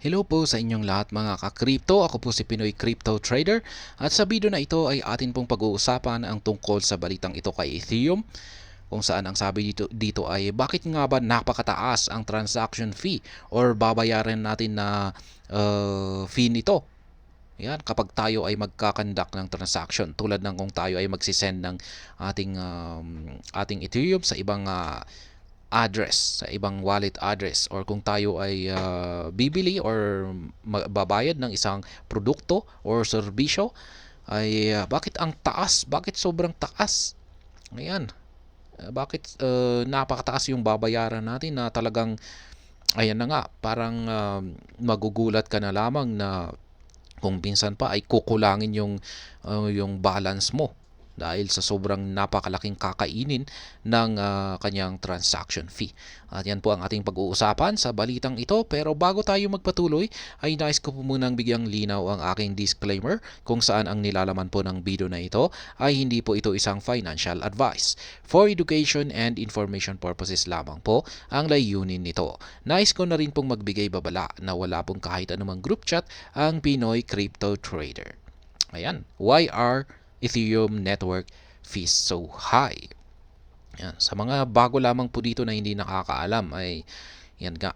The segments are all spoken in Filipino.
Hello po sa inyong lahat mga ka-crypto. Ako po si Pinoy Crypto Trader at sa video na ito ay atin pong pag-uusapan ang tungkol sa balitang ito kay Ethereum, kung saan ang sabi dito ay bakit nga ba napakataas ang transaction fee or babayaran natin na fee nito. Yan, kapag tayo ay magkakandak ng transaction tulad ng kung tayo ay magsisend ng ating Ethereum sa ibang address, sa ibang wallet address, or kung tayo ay bibili or babayad ng isang produkto or serbisyo ay bakit ang taas? Bakit sobrang taas? Ayan. Bakit napakataas yung babayaran natin na talagang ayan na nga, parang magugulat ka na lamang na kung pinsan pa ay kukulangin yung balance mo dahil sa sobrang napakalaking kakainin ng kanyang transaction fee. At yan po ang ating pag-uusapan sa balitang ito. Pero bago tayo magpatuloy, ay nais ko po munang bigyang linaw ang aking disclaimer kung saan ang nilalaman po ng video na ito ay hindi po ito isang financial advice. For education and information purposes lamang po ang layunin nito. Nais ko na rin pong magbigay babala na wala pong kahit anumang group chat ang Pinoy Crypto Trader. Ayan, why are Ethereum network fees so high? Yan. Sa mga bago lamang po dito na hindi nakakaalam ay yan nga,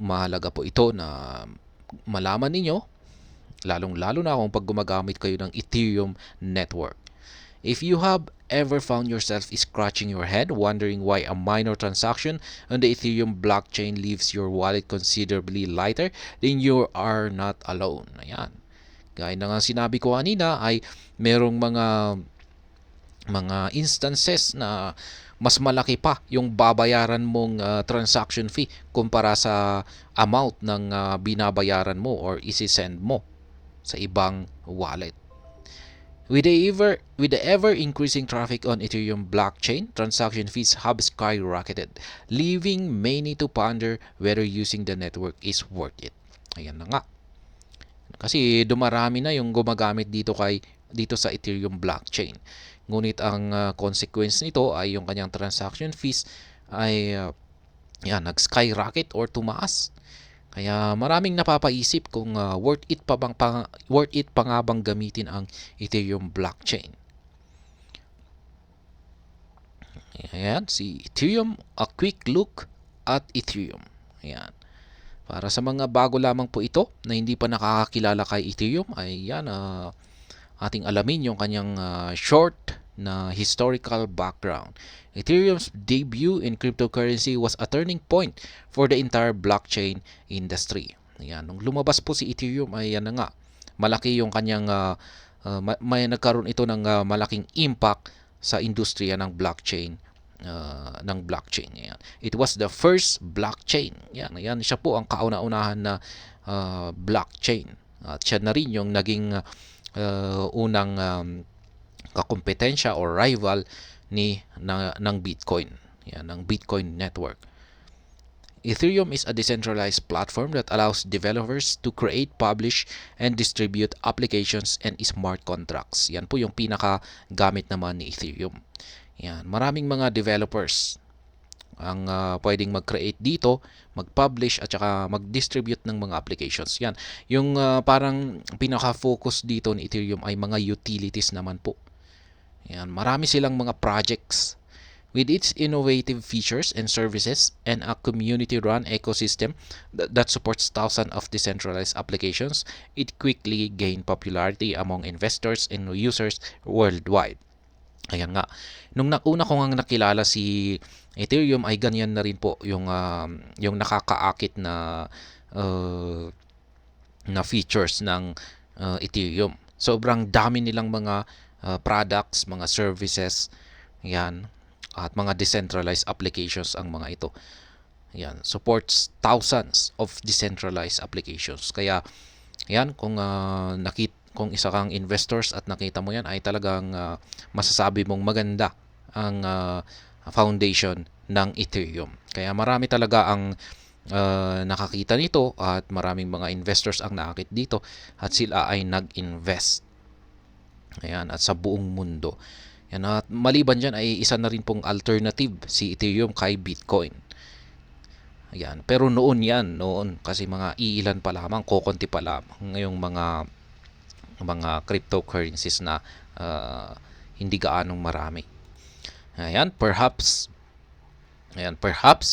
mahalaga po ito na malaman ninyo, lalong-lalo na kung pag gumagamit kayo ng Ethereum network. If you have ever found yourself scratching your head wondering why a minor transaction on the Ethereum blockchain leaves your wallet considerably lighter, then you are not alone. Ayan. Gaya na nga sinabi ko kanina ay merong mga instances na mas malaki pa yung babayaran mong transaction fee kumpara sa amount ng binabayaran mo or isi-send mo sa ibang wallet. With the ever increasing traffic on Ethereum blockchain, transaction fees have skyrocketed, leaving many to ponder whether using the network is worth it. Ayan na nga. Kasi dumarami na yung gumagamit dito sa Ethereum blockchain. Ngunit ang consequence nito ay yung kanyang transaction fees ay nag-skyrocket or tumaas. Kaya maraming napapaisip kung worth it pa nga bang gamitin ang Ethereum blockchain. Ayan, si Ethereum, a quick look at Ethereum. Ayan. Para sa mga bago lamang po ito na hindi pa nakakakilala kay Ethereum, ay yan, ating alamin yung kanyang short na historical background. Ethereum's debut in cryptocurrency was a turning point for the entire blockchain industry. Yan, nung lumabas po si Ethereum ay yan na nga, malaki yung kanyang may nagkaroon ito ng malaking impact sa industriya ng blockchain. Yan. It was the first blockchain. Yan siya po ang kauna-unahan na blockchain. At siya na rin yung naging unang kakumpetensya or rival ng Bitcoin. Yan, ng Bitcoin network. Ethereum is a decentralized platform that allows developers to create, publish, and distribute applications and smart contracts. Yan po yung pinaka-gamit naman ni Ethereum. Yan, maraming mga developers ang pwedeng mag-create dito, mag-publish at saka mag-distribute ng mga applications. Yan, yung parang pinaka-focus dito ni Ethereum ay mga utilities naman po. Yan, marami silang mga projects. With its innovative features and services and a community-run ecosystem that supports thousands of decentralized applications, it quickly gained popularity among investors and users worldwide. Ayan nga. Nung una ko nga nakilala si Ethereum ay ganyan na rin po yung nakakaakit na features ng Ethereum. Sobrang dami nilang mga products, mga services, yan, at mga decentralized applications ang mga ito. Yan, supports thousands of decentralized applications. Kaya yan, kung isa kang investors at nakita mo yan ay talagang masasabi mong maganda ang foundation ng Ethereum. Kaya marami talaga ang nakakita nito at maraming mga investors ang naakit dito at sila ay nag-invest. Ayan, at sa buong mundo. Yan, at maliban dyan ay isa na rin pong alternative si Ethereum kay Bitcoin. Ayan. Pero noon yan, noon. Kasi mga iilan pa lamang, kokonti pa lamang ngayong mga cryptocurrencies na hindi gaanong marami. Perhaps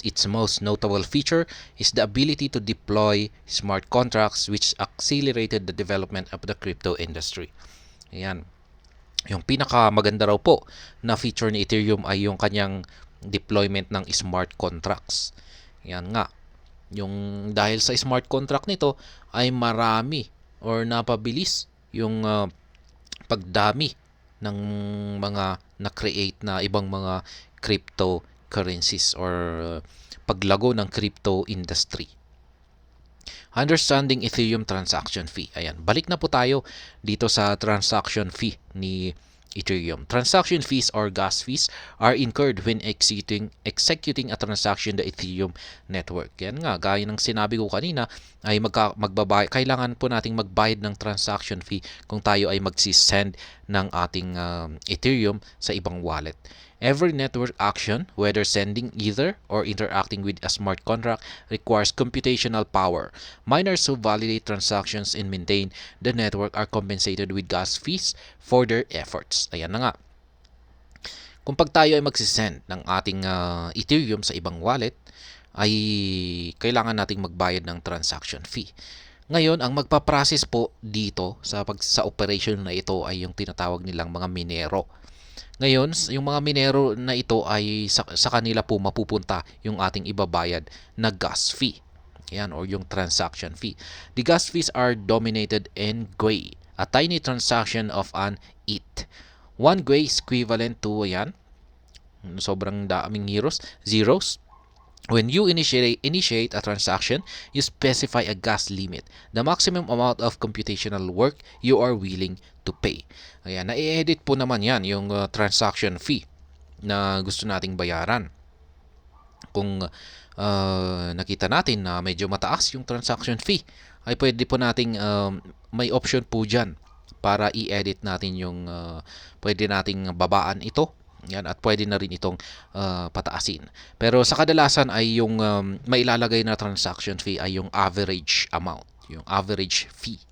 its most notable feature is the ability to deploy smart contracts which accelerated the development of the crypto industry. Ayan. Yung pinaka maganda raw po na feature ni Ethereum ay yung kanyang deployment ng smart contracts. Yan nga. Yung dahil sa smart contract nito ay marami or napabilis yung pagdami ng mga na-create na ibang mga cryptocurrencies or paglago ng crypto industry. Understanding Ethereum transaction fee. Ayan, balik na po tayo dito sa transaction fee ni Ethereum. Transaction fees or gas fees are incurred when executing a transaction the Ethereum network. Yan nga, gaya ng sinabi ko kanina, ay kailangan po nating magbayad ng transaction fee kung tayo ay magsisend ng ating Ethereum sa ibang wallet. Every network action, whether sending either or interacting with a smart contract, requires computational power. Miners who validate transactions and maintain the network are compensated with gas fees for their efforts. Ayan na nga. Kung pag tayo ay magsisend ng ating Ethereum sa ibang wallet, ay kailangan nating magbayad ng transaction fee. Ngayon, ang magpa-process po dito sa operation na ito ay yung tinatawag nilang mga minero. Ngayon, yung mga minero na ito ay sa kanila po mapupunta yung ating ibabayad na gas fee. Yan, or yung transaction fee. The gas fees are dominated in GUI, a tiny transaction of an ETH. 1 GUI is equivalent to, yan, sobrang daming zeros. When you initiate a transaction, you specify a gas limit, the maximum amount of computational work you are willing to pay. Ayan, na-edit po naman yan, yung transaction fee na gusto nating bayaran. Kung nakita natin na medyo mataas yung transaction fee, ay pwede po nating may option po dyan para i-edit natin yung pwede nating babaan ito. Yan, at pwede na rin itong pataasin. Pero sa kadalasan ay yung mailalagay na transaction fee ay yung average amount, yung average fee.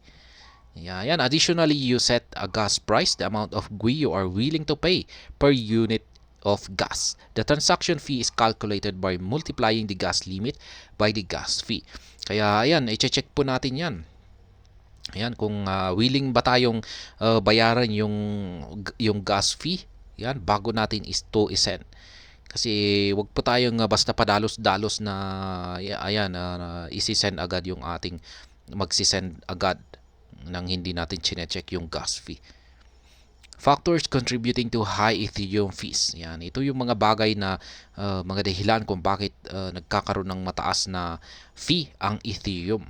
Yan. Additionally, you set a gas price, the amount of GUI you are willing to pay per unit of gas. The transaction fee is calculated by multiplying the gas limit by the gas fee. Kaya ayan, i-check po natin yan. Ayan, kung willing ba tayong bayaran yung gas fee, yan, bago natin isend. Kasi wag po tayong basta padalos-dalos na isi-send agad yung ating magsisend agad nang hindi natin chine-check yung gas fee. Factors contributing to high Ethereum fees. Yan, ito yung mga bagay na mga dahilan kung bakit nagkakaroon ng mataas na fee ang Ethereum.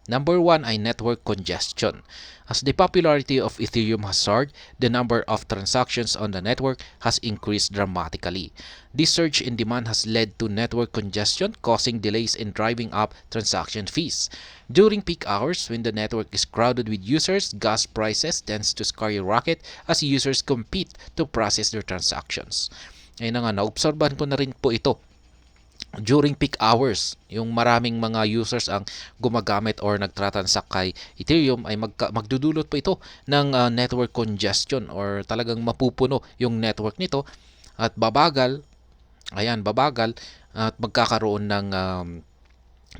Number 1 ay network congestion. As the popularity of Ethereum has soared, the number of transactions on the network has increased dramatically. This surge in demand has led to network congestion, causing delays in driving up transaction fees. During peak hours, when the network is crowded with users, gas prices tends to skyrocket as users compete to process their transactions. Ayun na nga, naobserbahan ko na rin po ito. During peak hours, yung maraming mga users ang gumagamit or nagtransact kay Ethereum ay magdudulot po ito ng network congestion or talagang mapupuno yung network nito at babagal at magkakaroon ng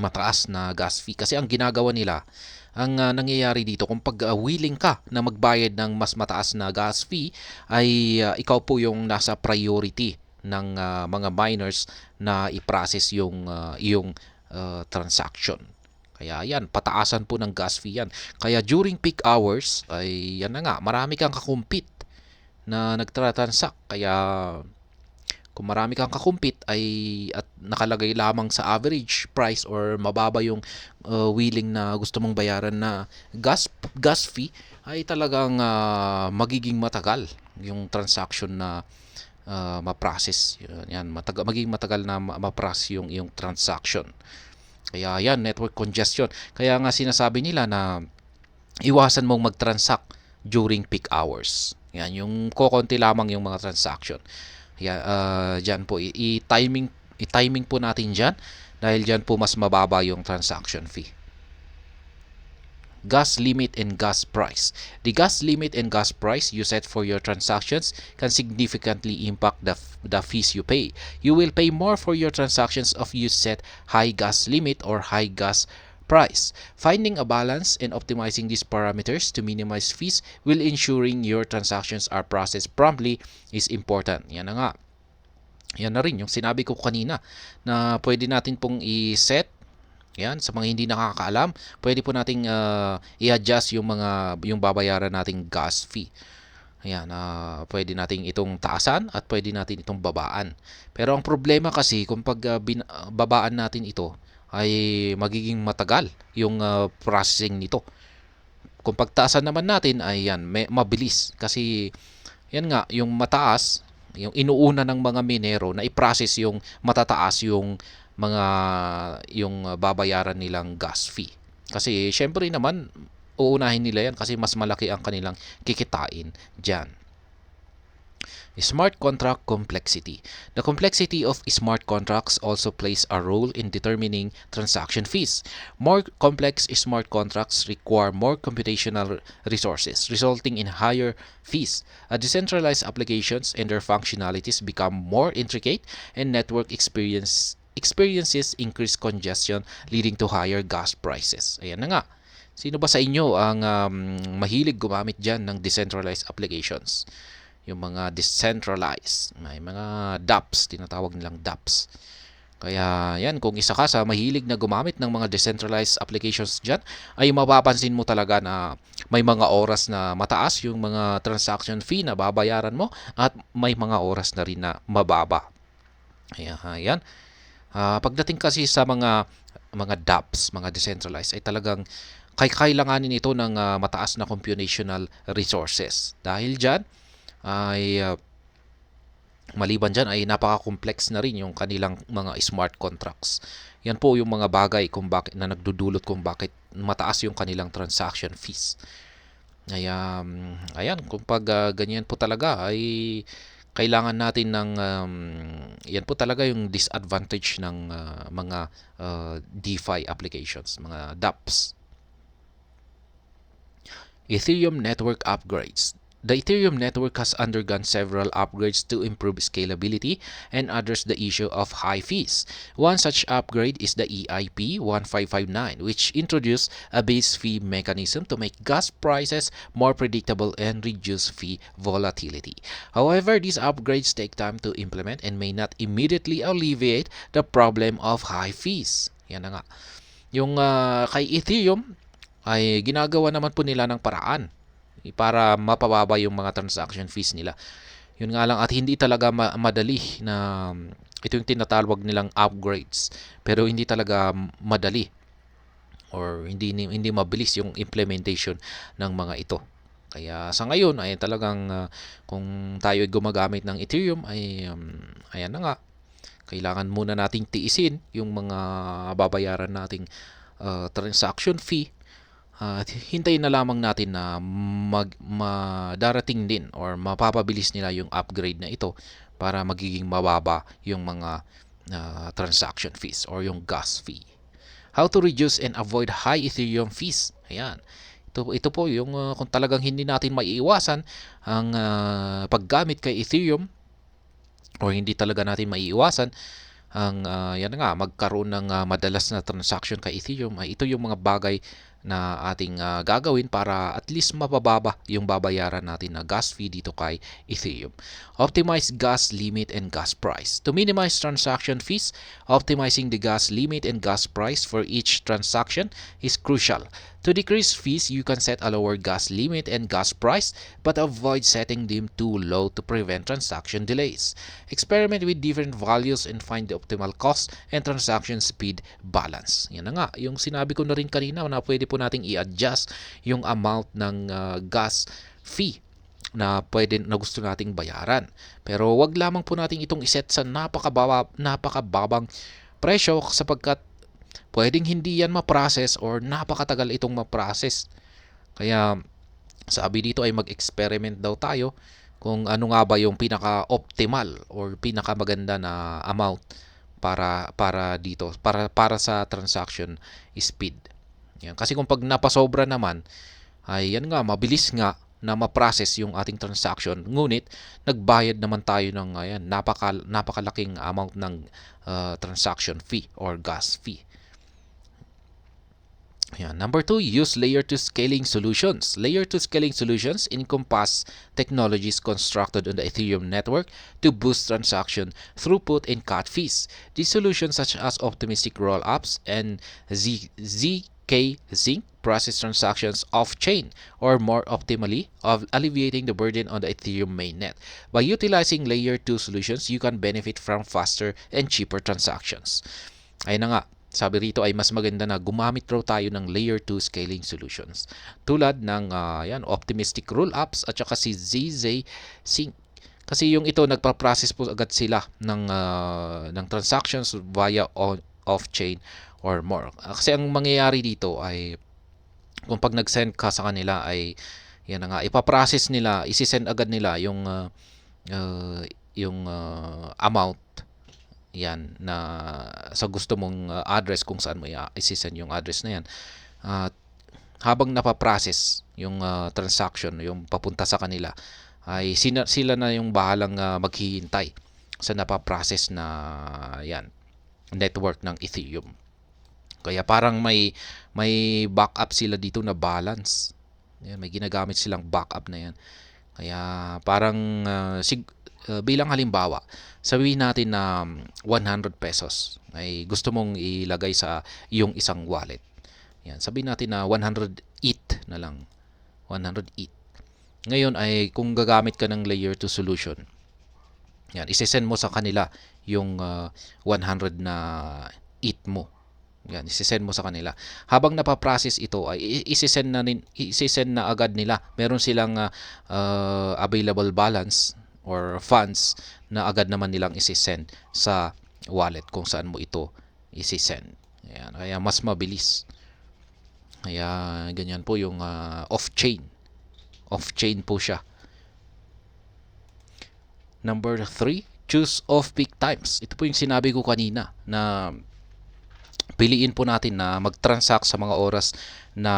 mataas na gas fee. Kasi ang ginagawa nila, ang nangyayari dito, kung willing ka na magbayad ng mas mataas na gas fee, ay ikaw po yung nasa priority ng mga miners na i-process yung iyong transaction. Kaya yan, pataasan po ng gas fee yan. Kaya during peak hours, ay yan na nga, marami kang kakumpit na nagtransact. Kaya kung marami kang kakumpit at nakalagay lamang sa average price or mababa yung willing na gusto mong bayaran na gas fee, ay talagang magiging matagal yung transaction na ma-process. Yan, magiging matagal na ma-process yung iyong transaction. Kaya yan, network congestion. Kaya nga sinasabi nila na iwasan mong mag-transact during peak hours. Yan, yung kokonti lamang yung mga transaction. Yan, dyan po, i-timing po natin dyan dahil dyan po mas mababa yung transaction fee. Gas limit and gas price. The gas limit and gas price you set for your transactions can significantly impact the fees you pay. You will pay more for your transactions if you set high gas limit or high gas price. Finding a balance and optimizing these parameters to minimize fees while ensuring your transactions are processed promptly is important. Yan na nga. Yan na rin yung sinabi ko kanina na pwede natin pong i-set. Yan, sa mga hindi nakakaalam, pwede po nating i-adjust yung babayaran nating gas fee. Ayan, pwede nating itong taasan at pwede natin itong babaan. Pero ang problema kasi kung babaan natin ito ay magiging matagal yung processing nito. Kung pagtaasan naman natin ay yan, mabilis kasi yan nga, yung mataas, yung inuuna ng mga minero na i-process yung matataas yung babayaran nilang gas fee. Kasi syempre naman uunahin nila yan kasi mas malaki ang kanilang kikitain diyan. Smart contract complexity. The complexity of smart contracts also plays a role in determining transaction fees. More complex smart contracts require more computational resources, resulting in higher fees. Decentralized applications and their functionalities become more intricate, and network experiences increase congestion, leading to higher gas prices. Ayan na nga. Sino ba sa inyo ang mahilig gumamit dyan ng decentralized applications? Yung mga decentralized, may mga dApps, tinatawag nilang dApps. Kaya yan, kung isa ka sa mahilig na gumamit ng mga decentralized applications dyan, ay mapapansin mo talaga na may mga oras na mataas yung mga transaction fee na babayaran mo at may mga oras na rin na mababa. Ayan. Pagdating kasi sa mga dApps, mga decentralized, ay talagang kailanganin ito ng mataas na computational resources. Dahil dyan, ay maliban dyan ay napaka-complex na rin yung kanilang mga smart contracts. Yan po yung mga bagay kung bakit na nagdudulot kung bakit mataas yung kanilang transaction fees. Ayan, kung ganyan po talaga ay kailangan natin ng yan po talaga yung disadvantage ng mga DeFi applications, mga dApps. Ethereum network upgrades. The Ethereum network has undergone several upgrades to improve scalability and address the issue of high fees. One such upgrade is the EIP 1559, which introduced a base fee mechanism to make gas prices more predictable and reduce fee volatility. However, these upgrades take time to implement and may not immediately alleviate the problem of high fees. Yan na nga. Yung kay Ethereum ay ginagawa naman po nila ng paraan para mapababa yung mga transaction fees nila. Yun nga lang at hindi talaga madali na ito yung tinatawag nilang upgrades. Pero hindi talaga madali or hindi mabilis yung implementation ng mga ito. Kaya sa ngayon ay talagang kung tayo ay gumagamit ng Ethereum ay ayan na nga. Kailangan muna nating tiisin yung mga babayaran nating transaction fee. Hintayin na lamang natin na darating din or mapapabilis nila yung upgrade na ito para magiging mababa yung mga transaction fees or yung gas fee. How to reduce and avoid high Ethereum fees. Ayan. Ito po yung kung talagang hindi natin maiiwasan ang paggamit kay Ethereum or hindi talaga natin maiiwasan ang yan nga magkaroon ng madalas na transaction kay Ethereum ay ito yung mga bagay na ating gagawin para at least mapababa yung babayaran natin na gas fee dito kay Ethereum. Optimize gas limit and gas price. To minimize transaction fees, optimizing the gas limit and gas price for each transaction is crucial. To decrease fees, you can set a lower gas limit and gas price but avoid setting them too low to prevent transaction delays. Experiment with different values and find the optimal cost and transaction speed balance. Yan na nga, yung sinabi ko na rin kanina na pwede po nating i-adjust yung amount ng gas fee na gusto nating bayaran. Pero wag lamang po nating itong iset sa napakababang presyo sapagkat pwedeng hindi yan ma-process or napakatagal itong ma-process. Kaya sabi dito ay mag-experiment daw tayo kung ano nga ba yung pinaka-optimal or pinaka-maganda na amount para sa transaction speed. Yan. Kasi kung pag napasobra naman, ay yan nga, mabilis nga na ma-process yung ating transaction. Ngunit, nagbayad naman tayo ng napakalaking amount ng transaction fee or gas fee. Yan. Number 2, use layer 2 scaling solutions. Layer 2 scaling solutions encompass technologies constructed on the Ethereum network to boost transaction throughput and cut fees. These solutions such as optimistic rollups and ZK Zinc process transactions off-chain or more optimally of alleviating the burden on the Ethereum mainnet. By utilizing layer 2 solutions, you can benefit from faster and cheaper transactions. Ayun na nga, sabi rito ay mas maganda na gumamit raw tayo ng layer 2 scaling solutions. Tulad ng optimistic rollups at saka si ZZ Sync. Kasi yung ito nagpa-process po agad sila ng transactions via off-chain or more. Kasi ang mangyayari dito ay kung pag nag-send ka sa kanila ay yan na nga, ipa-process nila, isi-send agad nila yung amount yan na sa gusto mong address kung saan mo i-send yung address na yan. Habang napaprocess yung transaction, yung papunta sa kanila, ay sila na yung bahalang maghihintay sa napaprocess na yan network ng Ethereum. Kaya parang may backup sila dito na balance. Yan, may ginagamit silang backup na yan. Kaya parang bilang halimbawa, sabihin natin na 100 pesos ay gusto mong ilagay sa iyong isang wallet. Yan, sabihin natin na 100 ETH na lang. 100 ETH. Ngayon ay kung gagamit ka ng layer 2 solution, yan, isesend mo sa kanila yung 100 na ETH mo. Yan, isesend mo sa kanila. Habang napaprocess ito ay isesend na agad nila. Meron silang available balance or funds na agad naman nilang isesend sa wallet kung saan mo ito isesend. Ayan, kaya mas mabilis. Kaya ganyan po yung off-chain. Off-chain po siya. Number 3, choose off-peak times. Ito po yung sinabi ko kanina na piliin po natin na mag-transact sa mga oras na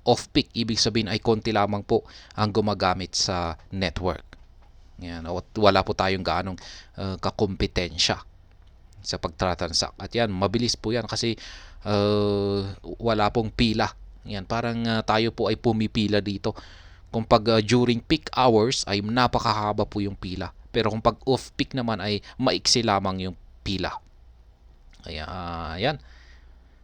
off-peak. Ibig sabihin ay konti lamang po ang gumagamit sa network. Yan, wala po tayong gaanong kakompetensya sa pagtransact. At yan, mabilis po yan kasi wala pong pila. Yan, parang tayo po ay pumipila dito. Kung pag during peak hours ay napakahaba po yung pila. Pero kung pag off-peak naman ay maiksi lamang yung pila. Kaya yan.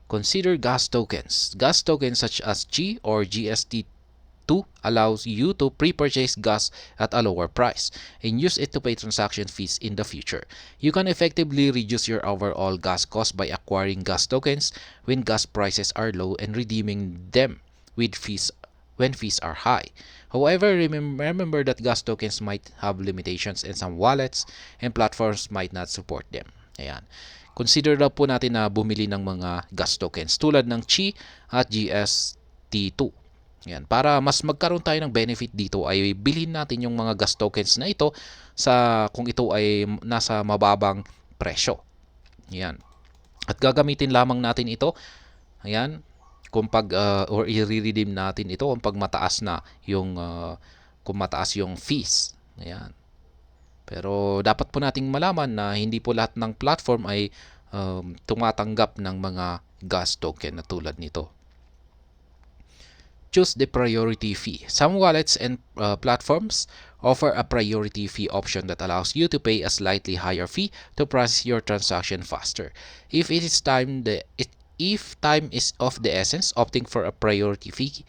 Consider gas tokens. Gas tokens such as G or GST2 allows you to pre-purchase gas at a lower price and use it to pay transaction fees in the future. You can effectively reduce your overall gas cost by acquiring gas tokens when gas prices are low and redeeming them with fees when fees are high. However, remember that gas tokens might have limitations and some wallets and platforms might not support them. Ayan. Consider na po natin na bumili ng mga gas tokens tulad ng Qi at GST2. Yan, para mas magkaroon tayo ng benefit dito ay bilhin natin yung mga gas tokens na ito kung ito ay nasa mababang presyo. Yan. At gagamitin lamang natin ito. Ayan, kung or i-redeem natin ito kung pag mataas na yung kung mataas yung fees. Ayan. Pero dapat po nating malaman na hindi po lahat ng platform ay tumatanggap ng mga gas token na tulad nito. Choose the priority fee. Some wallets and platforms offer a priority fee option that allows you to pay a slightly higher fee to process your transaction faster. If time is of the essence, opting for a priority fee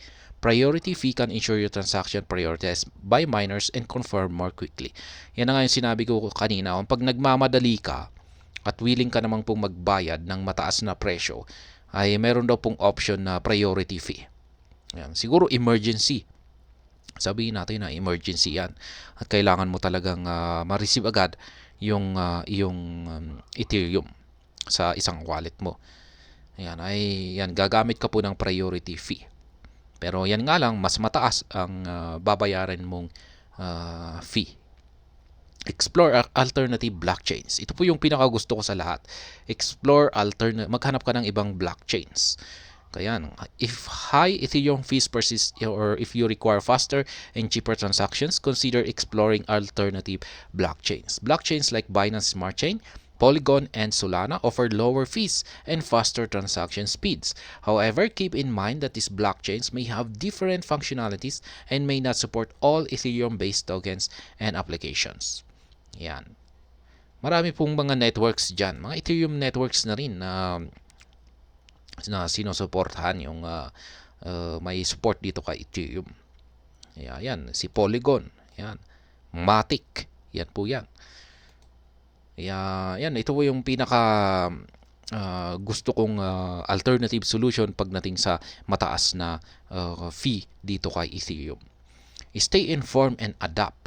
can ensure your transaction prioritized by miners and confirm more quickly. Yan na nga yung sinabi ko kanina. Kung pag nagmamadali ka at willing ka namang pong magbayad ng mataas na presyo, ay meron daw pong option na priority fee. Yan. Siguro emergency. Sabihin natin na emergency yan. At kailangan mo talagang ma-receive agad yung Ethereum sa isang wallet mo. Yan, gagamit ka po ng priority fee. Pero yan nga lang, mas mataas ang babayaran mong fee. Explore alternative blockchains. Ito po yung pinakagusto ko sa lahat. Maghanap ka ng ibang blockchains. Kaya, if high Ethereum fees persist or if you require faster and cheaper transactions, consider exploring alternative blockchains. Blockchains like Binance Smart Chain, Polygon, and Solana offer lower fees and faster transaction speeds. However, keep in mind that these blockchains may have different functionalities and may not support all Ethereum-based tokens and applications. Yan. Marami pong mga networks dyan. Mga Ethereum networks na rin na sinusuportahan yung may support dito kay Ethereum. Yan, si Polygon, yan. Matic, yan po yan. Yan, ito po yung pinaka gusto kong alternative solution pagdating sa mataas na fee dito kay Ethereum. Stay informed and adapt.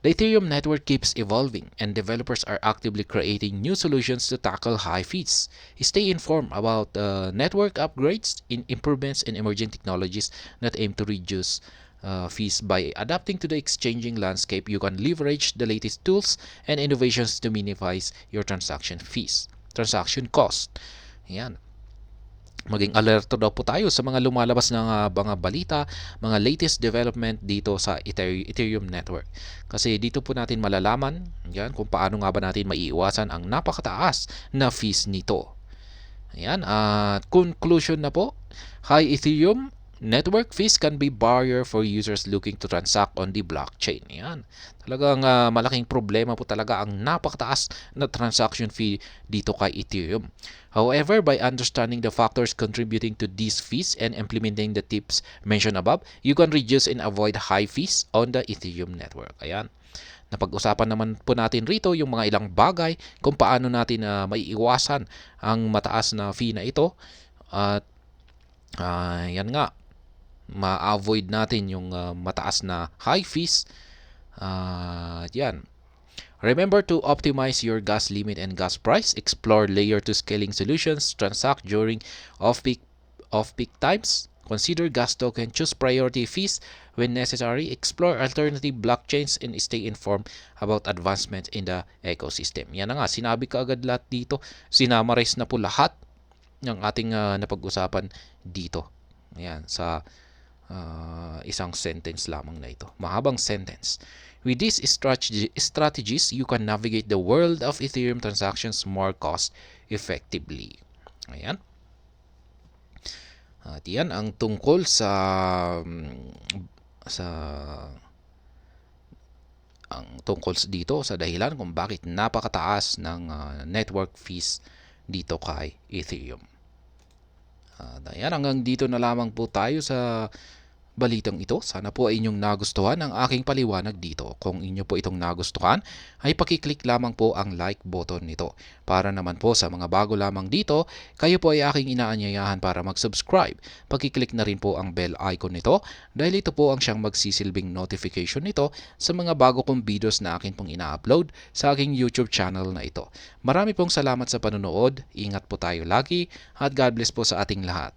The Ethereum network keeps evolving, and developers are actively creating new solutions to tackle high fees. Stay informed about network upgrades, improvements, and emerging technologies that aim to reduce fees. By adapting to the exchanging landscape, you can leverage the latest tools and innovations to minimize your transaction cost. Yan. Maging alerto daw po tayo sa mga lumalabas ng mga balita, mga latest development dito sa Ethereum network. Kasi dito po natin malalaman yan, kung paano nga ba natin maiiwasan ang napakataas na fees nito. Ayan, at conclusion na po, high Ethereum network fees can be barrier for users looking to transact on the blockchain. Yan. Talagang malaking problema po talaga ang napakataas na transaction fee dito kay Ethereum. However, by understanding the factors contributing to these fees and implementing the tips mentioned above, you can reduce and avoid high fees on the Ethereum network. Ayan. Napag-usapan naman po natin rito yung mga ilang bagay kung paano natin maiiwasan ang mataas na fee na ito. At yan nga, ma-avoid natin yung mataas na high fees. Yan. Remember to optimize your gas limit and gas price. Explore layer 2 scaling solutions. Transact during off-peak times. Consider gas token. Choose priority fees when necessary. Explore alternative blockchains and stay informed about advancements in the ecosystem. Yan na nga, sinabi ka agad lahat dito. Sinamarize na po lahat ng ating napag-usapan dito. Ayan, sa isang sentence lamang na ito. Mahabang sentence. With these strategies, you can navigate the world of Ethereum transactions more cost-effectively. Ayan. At yan ang tungkol tungkol dito sa dahilan kung bakit napakataas ng network fees dito kay Ethereum. Ayan, hanggang dito na lamang po tayo sa balitang ito. Sana po ay inyong nagustuhan ang aking paliwanag dito. Kung inyo po itong nagustuhan, ay pakiclick lamang po ang like button nito. Para naman po sa mga bago lamang dito, kayo po ay aking inaanyayahan para mag-subscribe. Pakiclick na rin po ang bell icon nito dahil ito po ang siyang magsisilbing notification nito sa mga bago kong videos na akin pong ina-upload sa aking YouTube channel na ito. Marami pong salamat sa panonood. Ingat po tayo lagi at God bless po sa ating lahat.